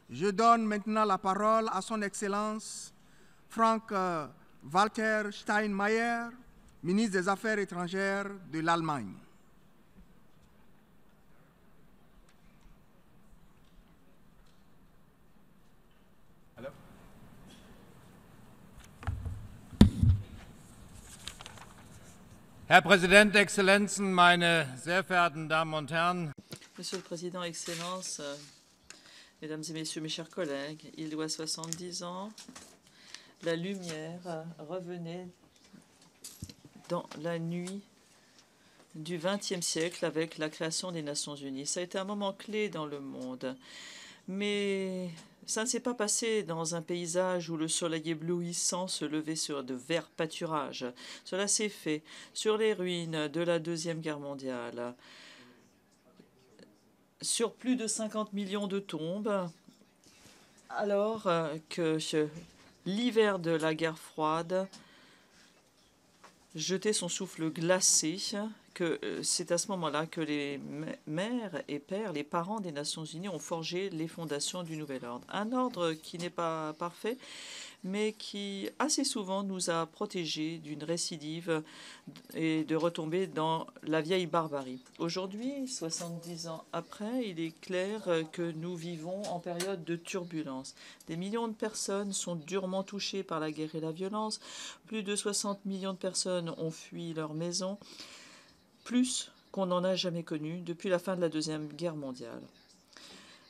Je donne maintenant la parole à son Excellence Frank-Walter Steinmeier, ministre des Affaires étrangères de l'Allemagne. Herr Präsident, Exzellenzen, meine sehr verehrten Damen und Herren! Monsieur le Président, Excellences, Mesdames et Messieurs, mes chers collègues, il y a 70 ans, la lumière revenait dans la nuit du XXe siècle avec la création des Nations Unies. Ça a été un moment clé dans le monde, mais ça ne s'est pas passé dans un paysage où le soleil éblouissant se levait sur de verts pâturages. Cela s'est fait sur les ruines de la Deuxième Guerre mondiale, sur plus de 50 millions de tombes, alors que l'hiver de la guerre froide jetait son souffle glacé, que c'est à ce moment-là que les mères et pères, les parents des Nations Unies ont forgé les fondations du nouvel ordre. Un ordre qui n'est pas parfait, mais qui assez souvent nous a protégés d'une récidive et de retomber dans la vieille barbarie. Aujourd'hui, 70 ans après, il est clair que nous vivons en période de turbulence. Des millions de personnes sont durement touchées par la guerre et la violence. Plus de 60 millions de personnes ont fui leur maison, plus qu'on n'en a jamais connu depuis la fin de la Deuxième Guerre mondiale.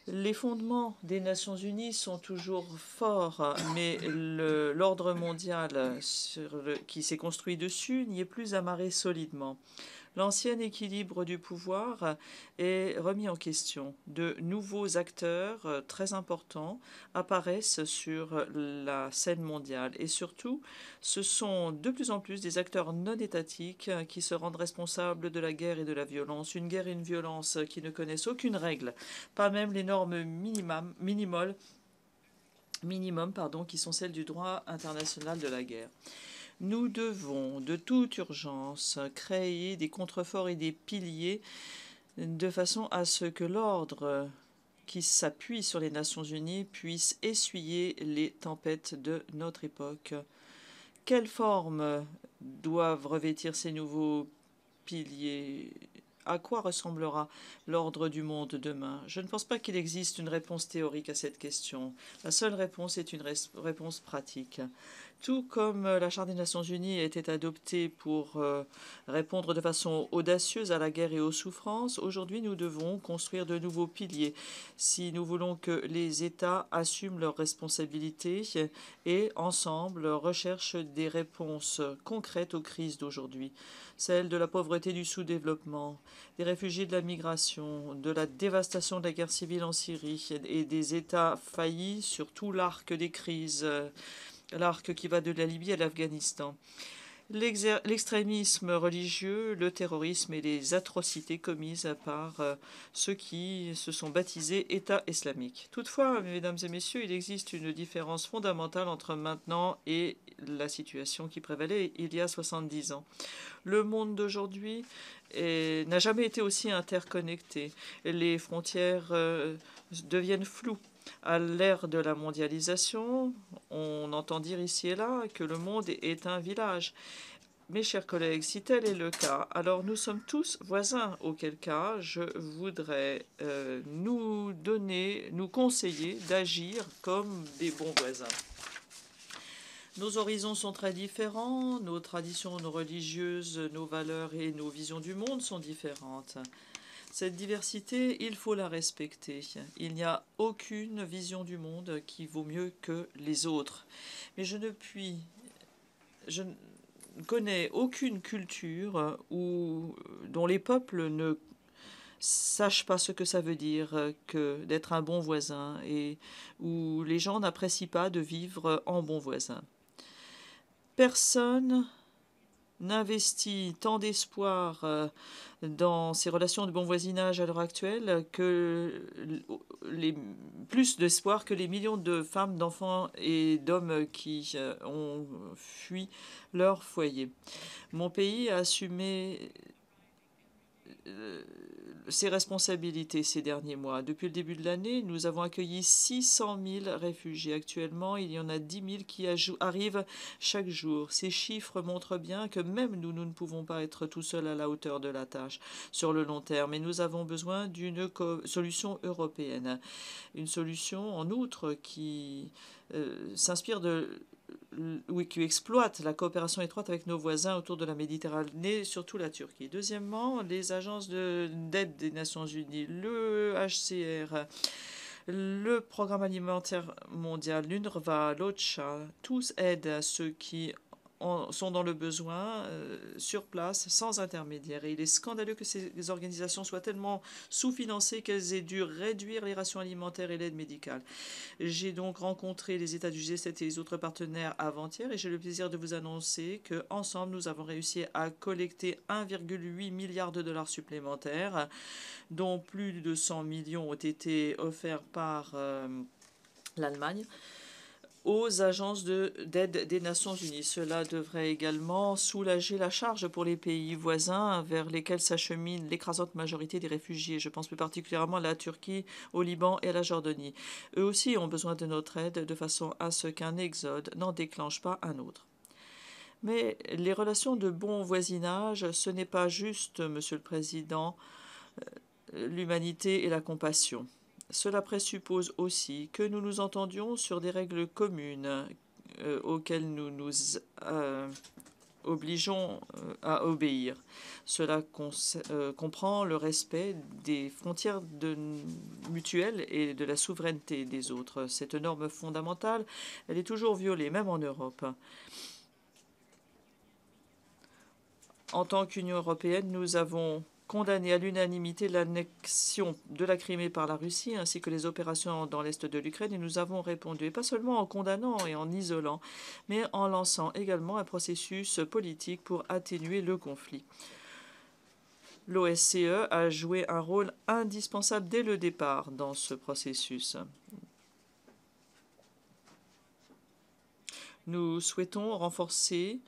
Les fondements des Nations Unies sont toujours forts, mais l'ordre mondial qui s'est construit dessus n'y est plus amarré solidement. L'ancien équilibre du pouvoir est remis en question. De nouveaux acteurs très importants apparaissent sur la scène mondiale. Et surtout, ce sont de plus en plus des acteurs non étatiques qui se rendent responsables de la guerre et de la violence. Une guerre et une violence qui ne connaissent aucune règle, pas même les normes minimum, qui sont celles du droit international de la guerre. Nous devons, de toute urgence, créer des contreforts et des piliers de façon à ce que l'ordre qui s'appuie sur les Nations Unies puisse essuyer les tempêtes de notre époque. Quelle forme doivent revêtir ces nouveaux piliers ? À quoi ressemblera l'ordre du monde demain? Je ne pense pas qu'il existe une réponse théorique à cette question. La seule réponse est une réponse pratique. Tout comme la Charte des Nations Unies a été adoptée pour répondre de façon audacieuse à la guerre et aux souffrances, aujourd'hui nous devons construire de nouveaux piliers si nous voulons que les États assument leurs responsabilités et ensemble recherchent des réponses concrètes aux crises d'aujourd'hui, celles de la pauvreté, du sous-développement, des réfugiés, de la migration, de la dévastation de la guerre civile en Syrie et des États faillis sur tout l'arc des crises, l'arc qui va de la Libye à l'Afghanistan. L'extrémisme religieux, le terrorisme et les atrocités commises par ceux qui se sont baptisés État islamique. Toutefois, mesdames et messieurs, il existe une différence fondamentale entre maintenant et la situation qui prévalait il y a 70 ans. Le monde d'aujourd'hui n'a jamais été aussi interconnecté. Les frontières deviennent floues. À l'ère de la mondialisation, on entend dire ici et là que le monde est un village. Mes chers collègues, si tel est le cas, alors nous sommes tous voisins, auquel cas je voudrais nous conseiller d'agir comme des bons voisins. Nos horizons sont très différents, nos traditions, nos religieuses, nos valeurs et nos visions du monde sont différentes. Cette diversité, il faut la respecter. Il n'y a aucune vision du monde qui vaut mieux que les autres. Mais je ne connais aucune culture dont les peuples ne sachent pas ce que ça veut dire que d'être un bon voisin et où les gens n'apprécient pas de vivre en bon voisin. Personne n'investit tant d'espoir dans ces relations de bon voisinage à l'heure actuelle plus d'espoir que les millions de femmes, d'enfants et d'hommes qui ont fui leur foyer. Mon pays a assumé ses responsabilités ces derniers mois. Depuis le début de l'année, nous avons accueilli 600 000 réfugiés. Actuellement, il y en a 10 000 qui arrivent chaque jour. Ces chiffres montrent bien que même nous ne pouvons pas être tout seuls à la hauteur de la tâche sur le long terme. Et nous avons besoin d'une solution européenne. Une solution, en outre, qui s'inspire qui exploite la coopération étroite avec nos voisins autour de la Méditerranée, surtout la Turquie. Deuxièmement, les agences d'aide des Nations Unies, le HCR, le Programme alimentaire mondial, l'UNRWA, l'OCHA, tous aident ceux qui sont dans le besoin sur place, sans intermédiaire. Et il est scandaleux que ces organisations soient tellement sous-financées qu'elles aient dû réduire les rations alimentaires et l'aide médicale. J'ai donc rencontré les États du G7 et les autres partenaires avant-hier et j'ai le plaisir de vous annoncer qu'ensemble, nous avons réussi à collecter 1,8 milliard de dollars supplémentaires, dont plus de 100 millions ont été offerts par l'Allemagne aux agences d'aide des Nations Unies. Cela devrait également soulager la charge pour les pays voisins vers lesquels s'achemine l'écrasante majorité des réfugiés. Je pense plus particulièrement à la Turquie, au Liban et à la Jordanie. Eux aussi ont besoin de notre aide de façon à ce qu'un exode n'en déclenche pas un autre. Mais les relations de bon voisinage, ce n'est pas juste, Monsieur le Président, l'humanité et la compassion. Cela présuppose aussi que nous nous entendions sur des règles communes auxquelles nous nous obligeons à obéir. Cela comprend le respect des frontières mutuelles et de la souveraineté des autres. Cette norme fondamentale, elle est toujours violée, même en Europe. En tant qu'Union européenne, nous avons condamné à l'unanimité l'annexion de la Crimée par la Russie ainsi que les opérations dans l'est de l'Ukraine et nous avons répondu, et pas seulement en condamnant et en isolant, mais en lançant également un processus politique pour atténuer le conflit. L'OSCE a joué un rôle indispensable dès le départ dans ce processus. Nous souhaitons renforcer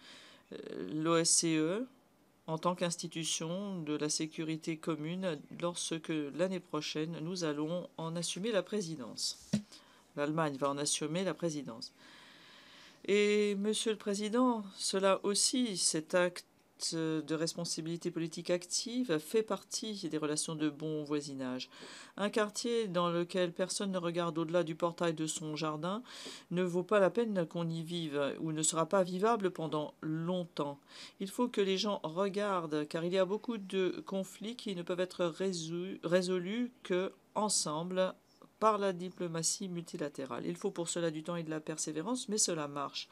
l'OSCE en tant qu'institution de la sécurité commune lorsque l'année prochaine, nous allons en assumer la présidence. L'Allemagne va en assumer la présidence. Et, Monsieur le Président, cela aussi, cet acte de responsabilité politique active fait partie des relations de bon voisinage. Un quartier dans lequel personne ne regarde au-delà du portail de son jardin ne vaut pas la peine qu'on y vive ou ne sera pas vivable pendant longtemps. Il faut que les gens regardent car il y a beaucoup de conflits qui ne peuvent être résolus qu'ensemble par la diplomatie multilatérale. Il faut pour cela du temps et de la persévérance, mais cela marche.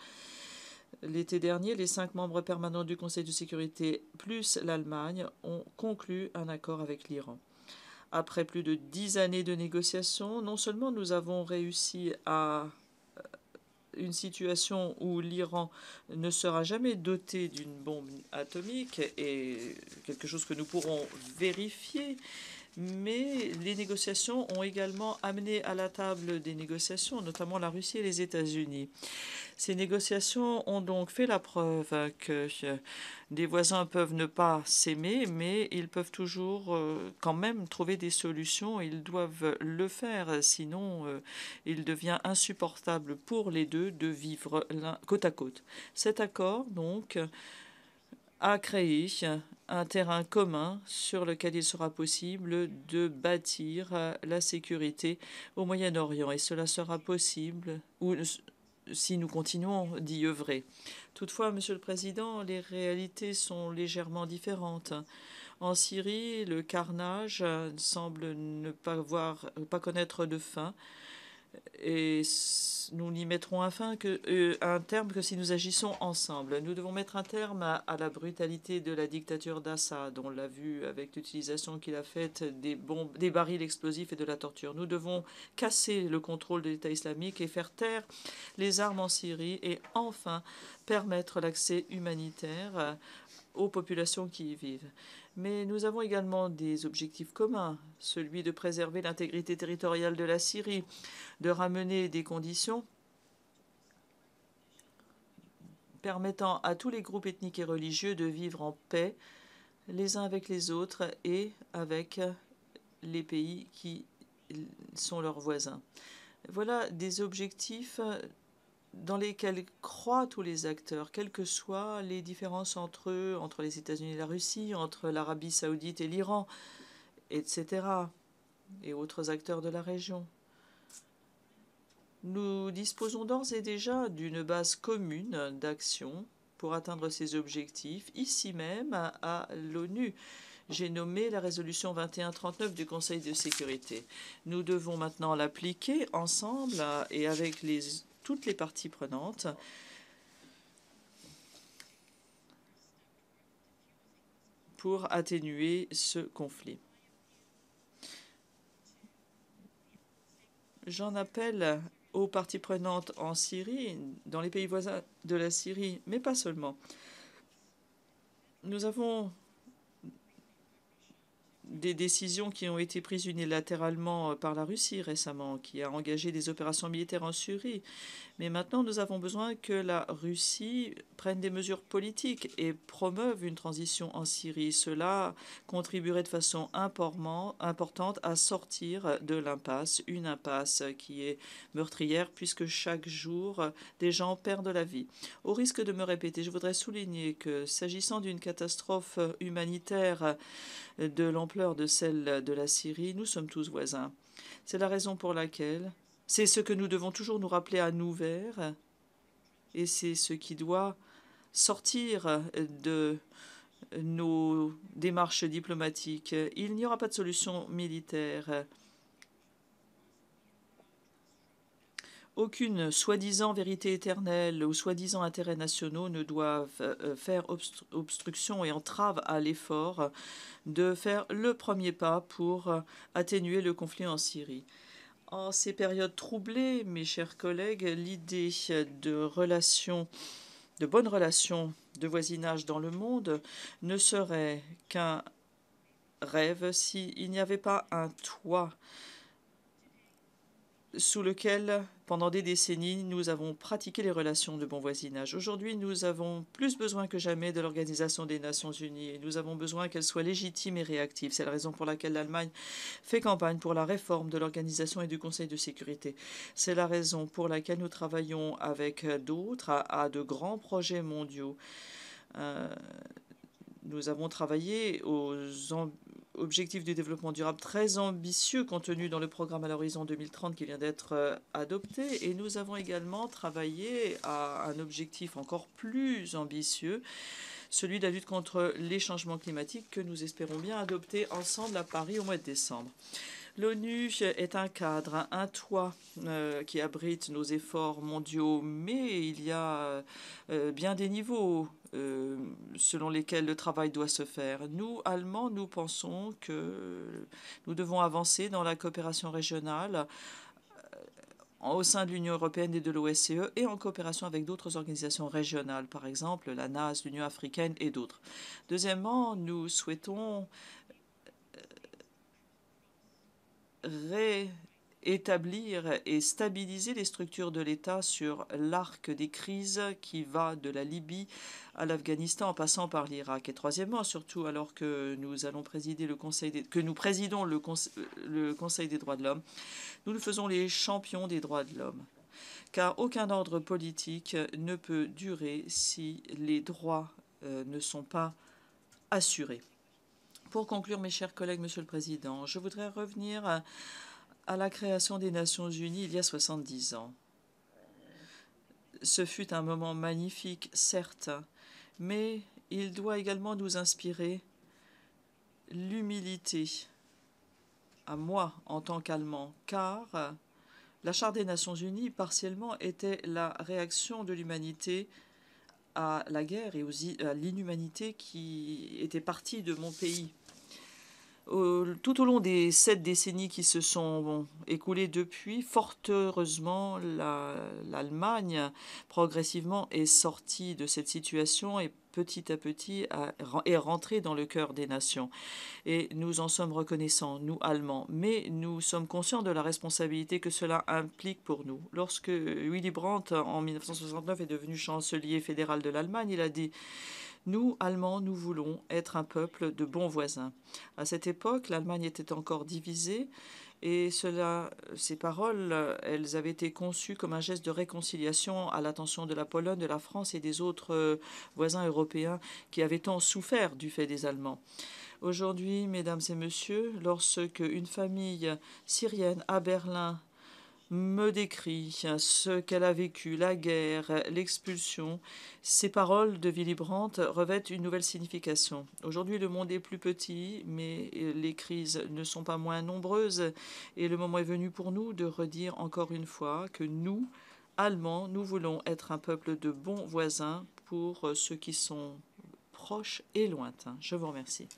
L'été dernier, les 5 membres permanents du Conseil de sécurité plus l'Allemagne ont conclu un accord avec l'Iran. Après plus de 10 années de négociations, non seulement nous avons réussi à une situation où l'Iran ne sera jamais doté d'une bombe atomique, et quelque chose que nous pourrons vérifier, mais les négociations ont également amené à la table des négociations, notamment la Russie et les États-Unis. Ces négociations ont donc fait la preuve que des voisins peuvent ne pas s'aimer, mais ils peuvent toujours quand même trouver des solutions. Ils doivent le faire, sinon il devient insupportable pour les deux de vivre l'un côte à côte. Cet accord, donc, a créé un terrain commun sur lequel il sera possible de bâtir la sécurité au Moyen-Orient. Et cela sera possible si nous continuons d'y œuvrer. Toutefois, Monsieur le Président, les réalités sont légèrement différentes. En Syrie, le carnage semble ne pas connaître de fin. Et nous n'y mettrons un terme que si nous agissons ensemble. Nous devons mettre un terme à la brutalité de la dictature d'Assad. On l'a vu avec l'utilisation qu'il a faite des barils explosifs et de la torture. Nous devons casser le contrôle de l'État islamique et faire taire les armes en Syrie et enfin permettre l'accès humanitaire aux populations qui y vivent. Mais nous avons également des objectifs communs, celui de préserver l'intégrité territoriale de la Syrie, de ramener des conditions permettant à tous les groupes ethniques et religieux de vivre en paix les uns avec les autres et avec les pays qui sont leurs voisins. Voilà des objectifs dans lesquels croient tous les acteurs, quelles que soient les différences entre eux, entre les États-Unis et la Russie, entre l'Arabie saoudite et l'Iran, etc., et autres acteurs de la région. Nous disposons d'ores et déjà d'une base commune d'action pour atteindre ces objectifs, ici même à l'ONU. J'ai nommé la résolution 2139 du Conseil de sécurité. Nous devons maintenant l'appliquer ensemble et avec toutes les parties prenantes pour atténuer ce conflit. J'en appelle aux parties prenantes en Syrie, dans les pays voisins de la Syrie, mais pas seulement. Nous avons des décisions qui ont été prises unilatéralement par la Russie récemment, qui a engagé des opérations militaires en Syrie. Mais maintenant, nous avons besoin que la Russie prenne des mesures politiques et promeuve une transition en Syrie. Cela contribuerait de façon importante à sortir de l'impasse, une impasse qui est meurtrière puisque chaque jour, des gens perdent la vie. Au risque de me répéter, je voudrais souligner que s'agissant d'une catastrophe humanitaire de l'ampleur de celle de la Syrie, nous sommes tous voisins. C'est la raison pour laquelle c'est ce que nous devons toujours nous rappeler à nous vers, et c'est ce qui doit sortir de nos démarches diplomatiques. Il n'y aura pas de solution militaire. Aucune soi-disant vérité éternelle ou soi-disant intérêts nationaux ne doivent faire obstruction et entrave à l'effort de faire le premier pas pour atténuer le conflit en Syrie. En ces périodes troublées, mes chers collègues, l'idée de bonnes relations de voisinage dans le monde ne serait qu'un rêve s'il n'y avait pas un toit sous lequel, pendant des décennies, nous avons pratiqué les relations de bon voisinage. Aujourd'hui, nous avons plus besoin que jamais de l'Organisation des Nations Unies et nous avons besoin qu'elle soit légitime et réactive. C'est la raison pour laquelle l'Allemagne fait campagne pour la réforme de l'Organisation et du Conseil de sécurité. C'est la raison pour laquelle nous travaillons avec d'autres à de grands projets mondiaux. Nous avons travaillé aux objectifs du développement durable très ambitieux contenus dans le programme à l'horizon 2030 qui vient d'être adopté. Et nous avons également travaillé à un objectif encore plus ambitieux, celui de la lutte contre les changements climatiques que nous espérons bien adopter ensemble à Paris au mois de décembre. L'ONU est un cadre, un toit qui abrite nos efforts mondiaux, mais il y a bien des niveaux selon lesquels le travail doit se faire. Nous, Allemands, nous pensons que nous devons avancer dans la coopération régionale au sein de l'Union européenne et de l'OSCE et en coopération avec d'autres organisations régionales, par exemple la NAS, l'Union africaine et d'autres. Deuxièmement, nous souhaitons réétablir et stabiliser les structures de l'État sur l'arc des crises qui va de la Libye à l'Afghanistan en passant par l'Irak. Et troisièmement, surtout alors que nous allons présider nous présidons le Conseil des droits de l'homme, nous faisons les champions des droits de l'homme. Car aucun ordre politique ne peut durer si les droits ne sont pas assurés. Pour conclure, mes chers collègues, Monsieur le Président, je voudrais revenir à la création des Nations Unies il y a 70 ans. Ce fut un moment magnifique, certes, mais il doit également nous inspirer l'humilité, à moi en tant qu'Allemand, car la Charte des Nations Unies, partiellement, était la réaction de l'humanité à la guerre et à l'inhumanité qui était partie de mon pays. Tout au long des 7 décennies qui se sont écoulées depuis, fort heureusement, l'Allemagne progressivement est sortie de cette situation et petit à petit est rentrée dans le cœur des nations. Et nous en sommes reconnaissants, nous Allemands, mais nous sommes conscients de la responsabilité que cela implique pour nous. Lorsque Willy Brandt, en 1969, est devenu chancelier fédéral de l'Allemagne, il a dit Nous, Allemands, nous voulons être un peuple de bons voisins. À cette époque, l'Allemagne était encore divisée et ces paroles, elles avaient été conçues comme un geste de réconciliation à l'attention de la Pologne, de la France et des autres voisins européens qui avaient tant souffert du fait des Allemands. Aujourd'hui, mesdames et messieurs, lorsque une famille syrienne à Berlin me décrit ce qu'elle a vécu, la guerre, l'expulsion, ces paroles de Willy Brandt revêtent une nouvelle signification. Aujourd'hui, le monde est plus petit, mais les crises ne sont pas moins nombreuses. Et le moment est venu pour nous de redire encore une fois que nous, Allemands, nous voulons être un peuple de bons voisins pour ceux qui sont proches et lointains. Je vous remercie.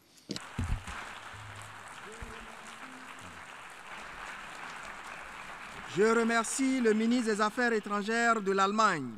Je remercie le ministre des Affaires étrangères de l'Allemagne.